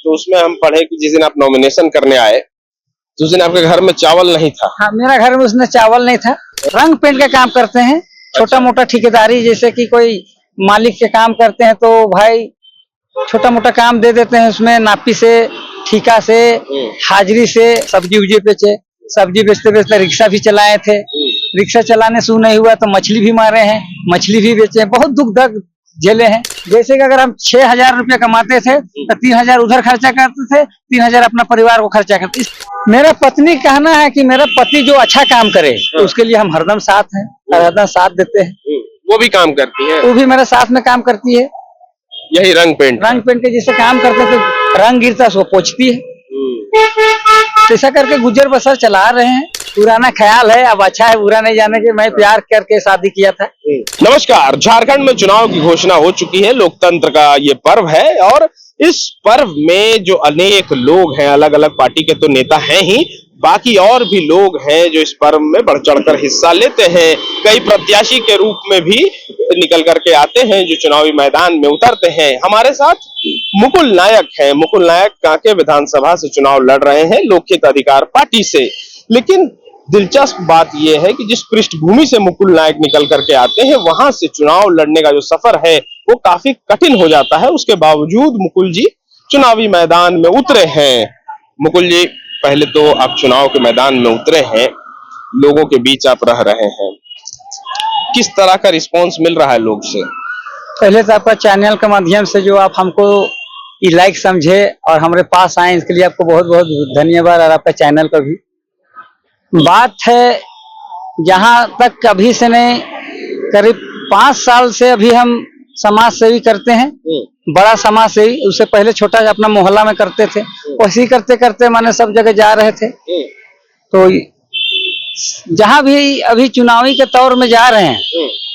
तो उसमें हम पढ़े कि जिस दिन आप नॉमिनेशन करने आए तो उस दिन आपके घर में चावल नहीं था। हाँ, मेरा घर में उसने चावल नहीं था। रंग पेंट का काम करते हैं, छोटा मोटा ठेकेदारी, जैसे कि कोई मालिक के काम करते हैं तो भाई छोटा मोटा काम दे देते हैं, उसमें नापी से, ठीका से, हाजिरी से। सब्जी उब्जी बेचे, सब्जी बेचते बेचते रिक्शा भी चलाए थे। रिक्शा चलाने से नहीं हुआ तो मछली भी मारे हैं, मछली भी बेचे, बहुत दुख दर्द झेले हैं। जैसे कि अगर हम 6,000 रुपया कमाते थे तो 3,000 उधर खर्चा करते थे, 3,000 अपना परिवार को खर्चा करते। मेरा पत्नी कहना है कि मेरा पति जो अच्छा काम करे तो उसके लिए हम हरदम साथ हैं, हरदम साथ देते हैं। वो भी काम करती है? वो भी मेरे साथ में काम करती है। यही रंग पेंट के जैसे काम करते थे, रंग गिरता है वो पोंछती है। ऐसा करके गुजर बसर चला रहे हैं। पुराना ख्याल है, अब अच्छा है, बुरा नहीं जाने के। मैं प्यार करके शादी किया था। नमस्कार, झारखंड में चुनाव की घोषणा हो चुकी है। लोकतंत्र का ये पर्व है और इस पर्व में जो अनेक लोग हैं, अलग अलग पार्टी के तो नेता हैं ही, बाकी और भी लोग हैं जो इस पर्व में बढ़ चढ़कर हिस्सा लेते हैं। कई प्रत्याशी के रूप में भी निकल करके आते हैं जो चुनावी मैदान में उतरते हैं। हमारे साथ मुकुल नायक हैं। मुकुल नायक कांके विधानसभा से चुनाव लड़ रहे हैं, लोकहित अधिकार पार्टी से। लेकिन दिलचस्प बात यह है कि जिस पृष्ठभूमि से मुकुल नायक निकल करके आते हैं, वहां से चुनाव लड़ने का जो सफर है वो काफी कठिन हो जाता है। उसके बावजूद मुकुल जी चुनावी मैदान में उतरे हैं। मुकुल जी, पहले तो आप चुनाव के मैदान में उतरे हैं, लोगों के बीच आप रह रहे हैं, किस तरह का रिस्पांस मिल रहा है लोग से? पहले तो आपका चैनल के माध्यम से जो आप हमको लाइक समझे और हमारे पास आए, इसके लिए आपको बहुत बहुत धन्यवाद। और आपका चैनल का भी बात है, जहाँ तक अभी से नहीं, करीब 5 साल से अभी हम समाज सेवी करते हैं, बड़ा समाज सेवी। उससे पहले छोटा अपना मोहल्ला में करते थे, वैसे ही करते करते मैंने सब जगह जा रहे थे। तो जहाँ भी अभी चुनावी के तौर में जा रहे हैं,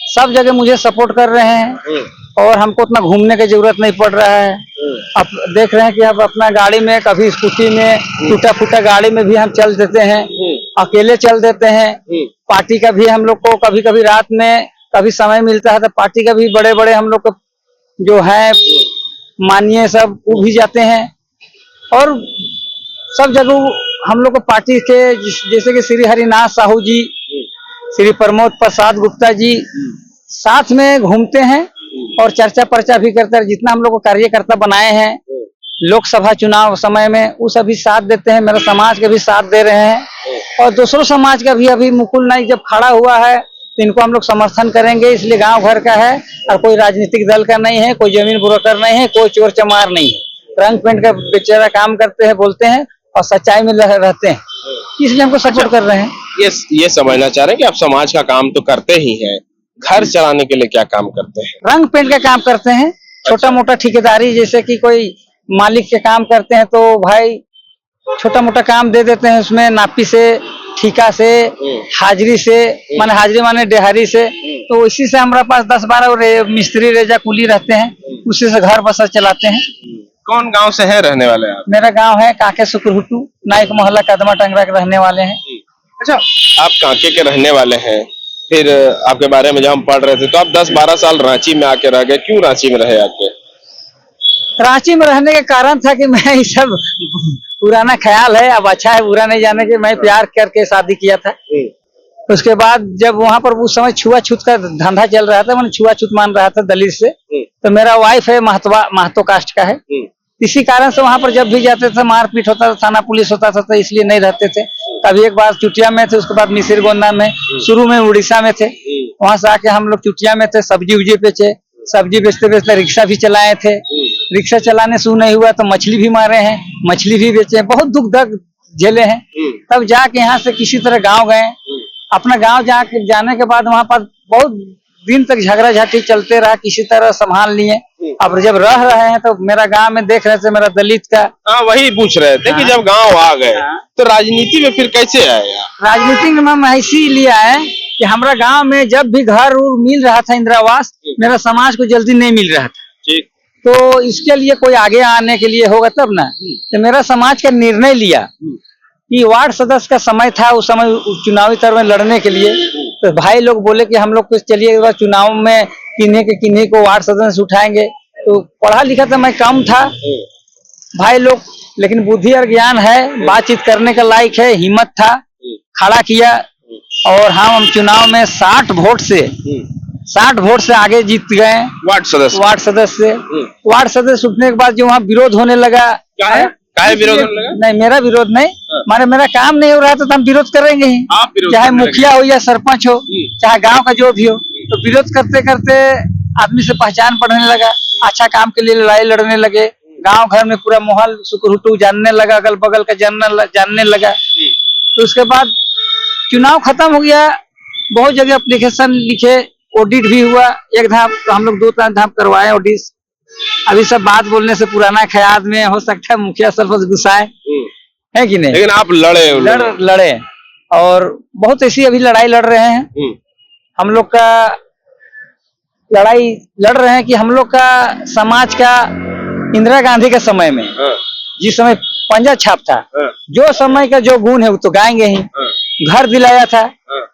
सब जगह मुझे सपोर्ट कर रहे हैं और हमको उतना घूमने की जरूरत नहीं पड़ रहा है। अब देख रहे हैं कि अब अपना गाड़ी में, कभी स्कूटी में, टूटा फूटा गाड़ी में भी हम चल देते हैं, अकेले चल देते हैं। पार्टी का भी हम लोग को कभी कभी रात में कभी समय मिलता है तो पार्टी का भी बड़े बड़े हम लोग को जो है मानिए सब वो भी जाते हैं। और सब जगह हम लोग को पार्टी के जैसे कि श्री हरिनाथ साहू जी, श्री प्रमोद प्रसाद गुप्ता जी साथ में घूमते हैं और चर्चा पर्चा भी करते हैं। जितना हम लोग को कार्यकर्ता बनाए हैं लोकसभा चुनाव समय में, वो सभी साथ देते हैं। मेरे समाज के भी साथ दे रहे हैं और दूसरों समाज का भी। अभी मुकुल नायक जब खड़ा हुआ है तो इनको हम लोग समर्थन करेंगे, इसलिए गांव घर का है और कोई राजनीतिक दल का नहीं है, कोई जमीन ब्रोकर नहीं है, कोई चोर चमार नहीं है। रंग पेंट का बेचारा काम करते हैं, बोलते हैं और सच्चाई में रहते हैं, इसलिए हमको सपोर्ट कर रहे हैं। ये समझना चाह रहे हैं कि आप समाज का काम तो करते ही हैं, घर चलाने के लिए क्या काम करते हैं? रंग पेंट का काम करते हैं, छोटा मोटा ठेकेदारी, जैसे कि कोई मालिक के काम करते हैं तो भाई छोटा मोटा काम दे देते हैं, उसमें नापी से, ठीका से, हाजिरी से, माने हाजिरी माने दिहाड़ी से। तो इसी से हमारे पास 10-12 मिस्त्री रेजा कुली रहते हैं, उसी से घर बसर चलाते हैं। कौन गांव से है रहने वाले आप? मेरा गांव है कांके सुकुरहुटू, नाइक मोहल्ला कदमा टंगरा के रहने वाले हैं। अच्छा, आप कांके के रहने वाले हैं, फिर आपके बारे में जब हम पढ़ रहे थे तो आप 10-12 साल रांची में आके रह गए। क्यों रांची में रहे आके? रांची में रहने के कारण था कि मैं ये सब पुराना ख्याल है, अब अच्छा है, बुरा नहीं जाने के। मैं प्यार करके शादी किया था। उसके बाद जब वहाँ पर उस समय छुआछूत का धंधा चल रहा था, मैंने छुआछूत मान रहा था दलित से। तो मेरा वाइफ है महतो कास्ट का है, इसी कारण से वहाँ पर जब भी जाते थे मारपीट होता था, थाना पुलिस होता था, तो इसलिए नहीं रहते थे। कभी एक बार चुटिया में थे, उसके बाद मिसिरगोंदा में, शुरू में उड़ीसा में थे। वहां से आके हम लोग चुटिया में थे, सब्जी उब्जी बेचे, सब्जी बेचते बेचते रिक्शा भी चलाए थे। रिक्शा चलाने से नहीं हुआ तो मछली भी मारे हैं, मछली भी बेचे, बहुत दुख दर्द झेले हैं। तब जाके यहाँ से किसी तरह गाँव गए। अपना गाँव जाने के बाद वहाँ पर बहुत दिन तक झगड़ा झाटी चलते रहा, किसी तरह संभाल लिए। अब जब रह रहे हैं तो मेरा गांव में देख रहे थे, मेरा दलित का। हाँ, वही पूछ रहे थे कि जब गांव आ गए तो राजनीति में फिर कैसे आए? राजनीति में हम इसीलिए आए कि हमारा गांव में जब भी घर मिल रहा था इंदिरा आवास, मेरा समाज को जल्दी नहीं मिल रहा था। तो इसके लिए कोई आगे आने के लिए होगा तब ना। तो मेरा समाज का निर्णय लिया कि वार्ड सदस्य का समय था, उस समय चुनावी तौर में लड़ने के लिए। तो भाई लोग बोले कि हम लोग कुछ चलिए एक बार चुनाव में किन्हीं को वार्ड सदस्य उठाएंगे। तो पढ़ा लिखा था मैं, कम था, भाई लोग, लेकिन बुद्धि और ज्ञान है, बातचीत करने का लायक है, हिम्मत था, खड़ा किया। और हम चुनाव में 60 वोट से आगे जीत गए। वार्ड सदस्य वार्ड सदस्य उठने के बाद जो वहाँ विरोध होने लगा। क्या है विरोध होने लगा? नहीं, मेरा विरोध नहीं, माने मेरा काम नहीं हो रहा तो हम विरोध करेंगे ही, चाहे मुखिया हो या सरपंच हो, चाहे गांव का जो भी हो। तो विरोध करते करते आदमी से पहचान पड़ने लगा, अच्छा काम के लिए लड़ाई लड़ने लगे, गांव घर में पूरा माहौल सुकुरुटू जानने लगा, अगल बगल का जानने लगा। तो उसके बाद चुनाव खत्म हो गया, बहुत जगह एप्लीकेशन लिखे, ऑडिट भी हुआ, एक धाम तो हम लोग 2-3 धाम करवाए ऑडिट। अभी सब बात बोलने से पुराना ख्याल में हो सकता है मुखिया सरपंच गुस्साए, है कि नहीं? लेकिन आप लड़े और बहुत ऐसी अभी लड़ाई लड़ रहे हैं। हम लोग का लड़ाई लड़ रहे हैं कि हम लोग का समाज का इंदिरा गांधी के समय में जिस समय पंजा छाप था, जो समय का जो गुण है वो तो गाएंगे ही। घर दिलाया था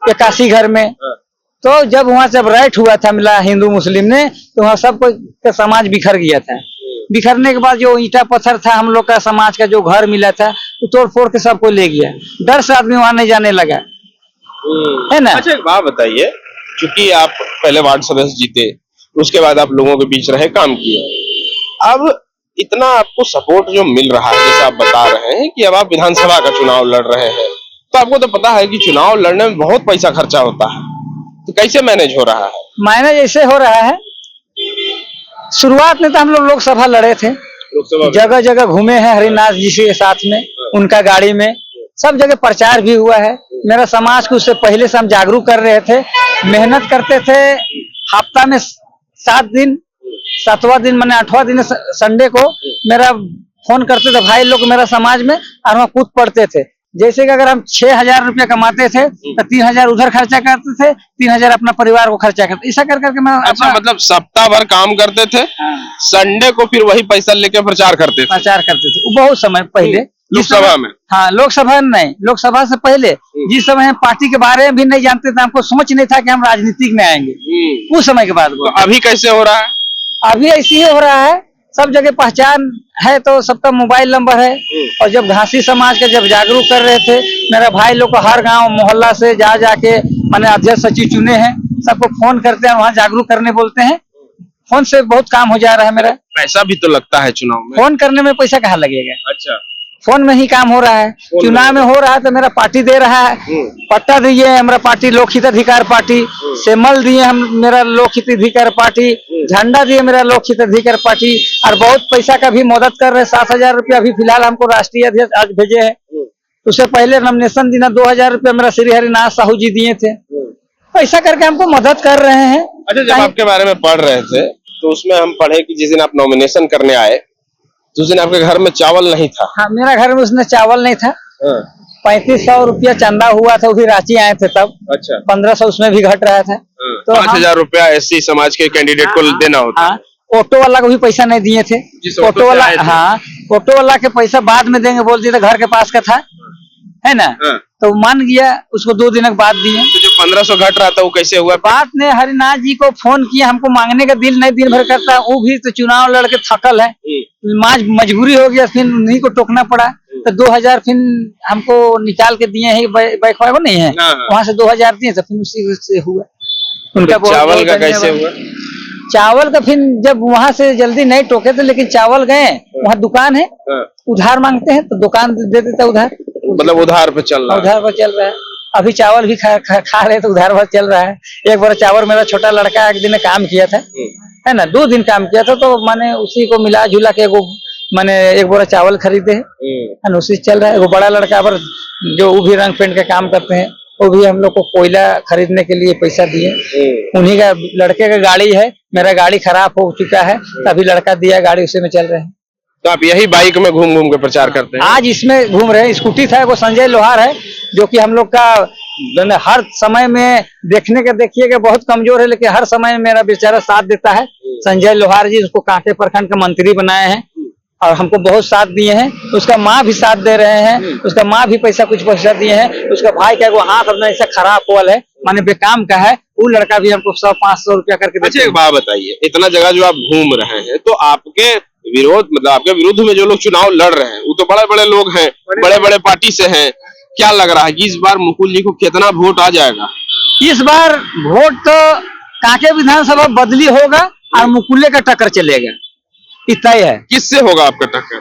81 घर में, तो जब वहाँ जब राइट हुआ था मिला हिंदू मुस्लिम ने, तो वहाँ सबको का समाज बिखर गया था। बिखरने के बाद जो ईंटा पत्थर था हम लोग का समाज का जो घर मिला था वो तोड़ फोड़ के सबको ले गया। डर से आदमी वहाँ नहीं जाने लगा, है ना? अच्छा, एक बात बताइए, चूंकि आप पहले वार्ड सदस्य जीते, उसके बाद आप लोगों के बीच रहे, काम किया, अब इतना आपको सपोर्ट जो मिल रहा है, जैसे आप बता रहे हैं कि अब आप विधानसभा का चुनाव लड़ रहे हैं, तो आपको तो पता है कि चुनाव लड़ने में बहुत पैसा खर्चा होता है, तो कैसे मैनेज हो रहा है? मैनेज ऐसे हो रहा है, शुरुआत में तो हम लोग लोकसभा लड़े थे, जगह जगह घूमे हैं हरिनाथ जी के साथ में, उनका गाड़ी में, सब जगह प्रचार भी हुआ है। मेरा समाज को उससे पहले से हम जागरूक कर रहे थे, मेहनत करते थे। हफ्ता में 7 दिन, 7वां दिन मैंने 8वां दिन संडे को मेरा फोन करते थे भाई लोग मेरा समाज में, और वहाँ कूद पड़ते थे। जैसे कि अगर हम 6,000 रुपया कमाते थे तो 3,000 उधर खर्चा करते थे, 3,000 अपना परिवार को खर्चा करते, ऐसा कर करके मैं। अच्छा, मतलब सप्ताह भर काम करते थे, संडे को फिर वही पैसा लेके प्रचार करते थे वो बहुत समय पहले लोकसभा में। हाँ, लोकसभा नहीं, लोकसभा से पहले जिस समय हम पार्टी के बारे में भी नहीं जानते थे, हमको सोच नहीं था कि हम राजनीतिक में आएंगे, उस समय के बाद। तो अभी कैसे हो रहा है? अभी ऐसे ही हो रहा है, सब जगह पहचान है, तो सबका मोबाइल नंबर है। और जब घासी समाज के जब जागरूक कर रहे थे, मेरा भाई लोग को हर गांव मोहल्ला से जा जाके मैंने अध्यक्ष सचिव चुने हैं, सबको फोन करते हैं, वहाँ जागरूक करने बोलते हैं। फोन से बहुत काम हो जा रहा है मेरा। पैसा भी तो लगता है चुनाव में। फोन करने में पैसा कहाँ लगेगा? अच्छा, फोन में ही काम हो रहा है। चुनाव में हो रहा है तो मेरा पार्टी दे रहा है, पट्टा दिए हमारा पार्टी लोकहित अधिकार पार्टी, सेमल दिए हम मेरा लोकहित अधिकार पार्टी, झंडा दिए मेरा लोकहित अधिकार पार्टी, और बहुत पैसा का भी मदद कर रहे हैं। 7,000 रुपया अभी फिलहाल हमको राष्ट्रीय अध्यक्ष आज भेजे हैं। उससे पहले नॉमिनेशन दिना 2,000 रुपया मेरा श्री हरिनाथ साहू जी दिए थे। ऐसा करके हमको मदद कर रहे हैं। अच्छा, जब आपके बारे में पढ़ रहे थे तो उसमें हम पढ़े कि जिस दिन आप नॉमिनेशन करने आए तो उस दिन आपके घर में चावल नहीं था। हाँ, मेरा घर में उसने चावल नहीं था। 3500 रुपया चंदा हुआ था, वो भी रांची आए थे तब। अच्छा, 1500 उसमें भी घट रहा था। तो 5,000 रुपया एससी समाज के कैंडिडेट को देना होता। हाँ, ऑटो वाला को भी पैसा नहीं दिए थे। ऑटो वाला, हाँ, ऑटो वाला के पैसा बाद में देंगे बोल दिए थे, घर के पास का था, है ना? तो मान गया, उसको 2 दिन के बाद दिए। तो जो 1500 घट रहा था वो कैसे हुआ? बात ने हरिनाथ जी को फोन किया, हमको मांगने का दिल नहीं दिन भर करता, वो भी तो चुनाव लड़के थकल है, मजबूरी हो गया, फिर उन्हीं को टोकना पड़ा। तो 2,000 फिर हमको निकाल के दिए हैं, बैक वो नहीं है, वहाँ से 2,000 दिए, तो फिर उसी से हुआ उनका। चावल का कैसे हुआ? चावल का फिर जब वहाँ से जल्दी नहीं टोके थे, लेकिन चावल गए, वहाँ दुकान है, उधार मांगते हैं तो दुकान दे देता उधार, मतलब उधार पे चल रहा है। उधार पर चल रहा है। अभी चावल भी खा रहे तो उधार पर चल रहा है। एक बार चावल मेरा छोटा लड़का एक दिन काम किया था, है ना, 2 दिन काम किया था, तो मैंने उसी को मिला जुला के मैंने 1 बोरा चावल खरीदे है, उसी से चल रहा है। वो बड़ा लड़का पर जो वो भी रंग पेंट का काम करते हैं, वो भी हम लोग को कोयला खरीदने के लिए पैसा दिए। उन्हीं का लड़के का गाड़ी है, मेरा गाड़ी खराब हो चुका है, तभी लड़का दिया गाड़ी, उसी में चल रहे हैं। तो आप यही बाइक में घूम घूम के प्रचार करते हैं? आज इसमें घूम रहे हैं। स्कूटी था, वो संजय लोहार है, जो कि हम लोग का हर समय में देखने के देखिएगा बहुत कमजोर है, लेकिन हर समय में मेरा बेचारा साथ देता है। संजय लोहार जी, उसको कांटे प्रखंड का मंत्री बनाए हैं और हमको बहुत साथ दिए हैं। उसका माँ भी साथ दे रहे हैं, उसका माँ भी कुछ पैसा दिए हैं। उसका भाई का वो हाथ अपना ऐसा खराब हुआ है, माने बेकाम का है, वो लड़का भी हमको 100-500 रुपया करके। अच्छा, एक बात बताइए, इतना जगह जो आप घूम रहे हैं, तो आपके विरोध मतलब आपके विरुद्ध में जो लोग चुनाव लड़ रहे हैं वो तो बड़े बड़े लोग हैं, बड़े बड़े पार्टी से हैं। क्या लग रहा है कि इस बार मुकुल जी को कितना वोट आ जाएगा? इस बार वोट तो कांके विधानसभा बदली होगा और मुकुल्ले का टक्कर चलेगा, इतना ही है। किससे होगा आपका टक्कर?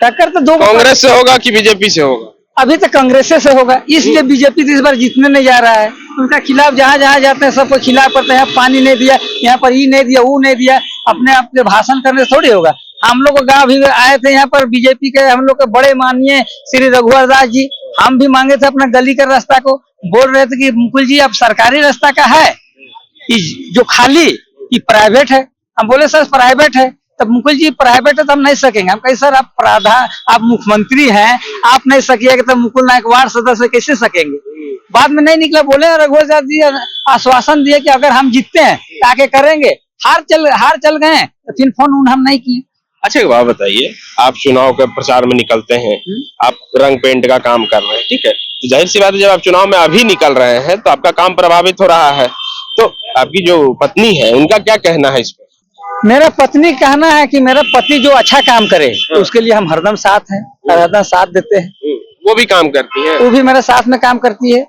टक्कर तो दो कांग्रेस से होगा कि बीजेपी से होगा? अभी तो कांग्रेस से होगा, इसलिए बीजेपी तो इस बार जीतने नहीं जा रहा है। उनका खिलाफ जहाँ जहाँ जाते हैं सबको खिलाफ करते हैं, पानी नहीं दिया, यहाँ पर ये नहीं दिया, वो नहीं दिया, अपने आप के भाषण करने से थोड़ी होगा। हम लोग गाँव भी आए थे यहाँ पर, बीजेपी के हम लोग के बड़े माननीय श्री रघुवर दास जी, हम भी मांगे थे अपना गली का रास्ता को, बोल रहे थे कि मुकुल जी अब सरकारी रास्ता का है जो खाली ये प्राइवेट है। हम बोले सर प्राइवेट है, तब मुकुल जी प्राइवेट है तो हम नहीं सकेंगे। हम कहे सर आप मुख्यमंत्री हैं, आप नहीं सकिएगा तो मुकुल नायक वार्ड सदस्य कैसे सकेंगे? बाद में नहीं निकला, बोले रघुवर दास जी आश्वासन दिए कि अगर हम जीतते हैं तो आके करेंगे, हार चल गए तो फिर फोन हम नहीं किए। अच्छा एक बात बताइए, आप चुनाव के प्रचार में निकलते हैं, आप रंग पेंट का काम कर रहे हैं, ठीक है, तो जाहिर सी बात है जब आप चुनाव में अभी निकल रहे हैं तो आपका काम प्रभावित हो रहा है, तो आपकी जो पत्नी है उनका क्या कहना है इस पर? मेरा पत्नी कहना है कि मेरा पति जो अच्छा काम करे तो उसके लिए हम हरदम साथ हैं और हरदम साथ देते हैं। वो भी काम करती है? वो भी मेरे साथ में काम करती है,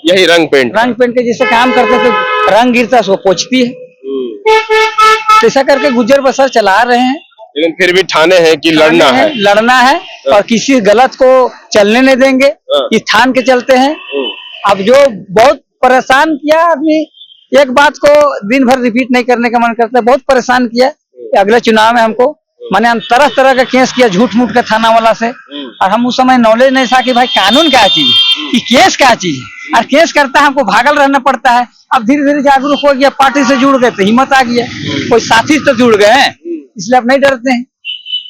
यही रंग पेंट के जैसे काम करते तो रंग गिरता उसको पोंछती है। ऐसा करके गुजर बसर चला रहे हैं, लेकिन फिर भी ठाने हैं कि लड़ना है और किसी गलत को चलने नहीं देंगे, ये ठान के चलते हैं। अब जो बहुत परेशान किया, अभी एक बात को दिन भर रिपीट नहीं करने का मन करता है, बहुत परेशान किया कि अगले चुनाव में हमको मैंने तरह तरह का केस किया झूठ मूठ का थाना वाला से, और हम उस समय नॉलेज नहीं था कि भाई कानून क्या चीज है, कि केस क्या चीज है, और केस करता है हमको भागल रहना पड़ता है। अब धीरे धीरे जागरूक हो गया, पार्टी से जुड़ गए तो हिम्मत आ गया, कोई साथी तो जुड़ गए हैं, इसलिए अब नहीं डरते हैं।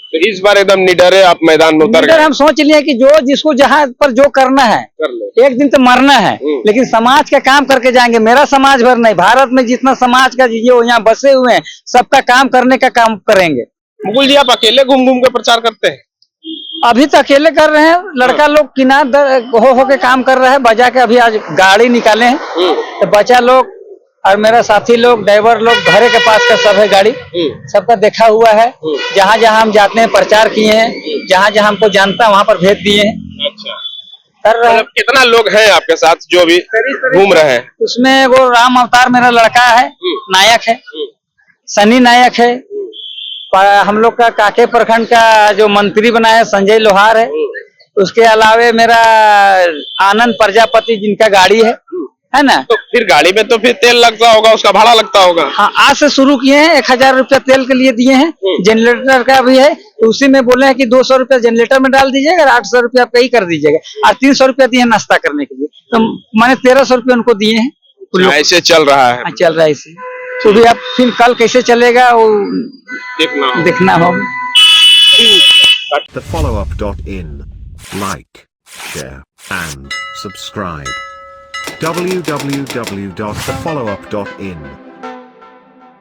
तो इस बार एकदम निडरे आप मैदान में उतर गए? हम सोच लिए कि जो जिसको जहाँ पर जो करना है कर ले। एक दिन तो मरना है, लेकिन समाज का काम करके जाएंगे। मेरा समाज भर नहीं, भारत में जितना समाज का जो यहाँ बसे हुए हैं सबका काम करने का काम करेंगे। मुकुल जी आप अकेले घूम घूम के प्रचार करते हैं? अभी तो अकेले कर रहे हैं, लड़का लोग किनार हो के काम कर रहे हैं, बजा के अभी आज गाड़ी निकाले हैं तो बच्चा लोग और मेरा साथी लोग, ड्राइवर लोग, घरे के पास का सब है गाड़ी, सबका देखा हुआ है। जहाँ जहाँ हम जाते हैं प्रचार किए हैं, जहाँ जहाँ हमको जानता है वहाँ पर भेज दिए हैं। अच्छा, कर रहे हैं। कितना लोग हैं आपके साथ जो भी घूम रहे हैं? उसमें वो राम अवतार मेरा लड़का है, नायक है, सनी नायक है, हम लोग का काके प्रखंड का जो मंत्री बना है संजय लोहार है, उसके अलावे मेरा आनंद प्रजापति जिनका गाड़ी है ना। तो फिर गाड़ी में तो फिर तेल लगता होगा, उसका भाड़ा लगता होगा? हाँ, आज से शुरू किए हैं, 1000 रुपया तेल के लिए दिए हैं, जनरेटर का भी है, तो उसी में बोले हैं कि 200 रुपया जनरेटर में डाल दीजिएगा और 800 रुपया आप ही कर दीजिएगा, और 300 रुपया दिए नाश्ता करने के लिए, तो मैंने 1300 रुपया उनको दिए हैं। ऐसे चल रहा है? चल रहा है ऐसे, तो भी अब फिर कल कैसे चलेगा वो देखना होगा। thefollowup.in. Like, share and subscribe. www.thefollowup.in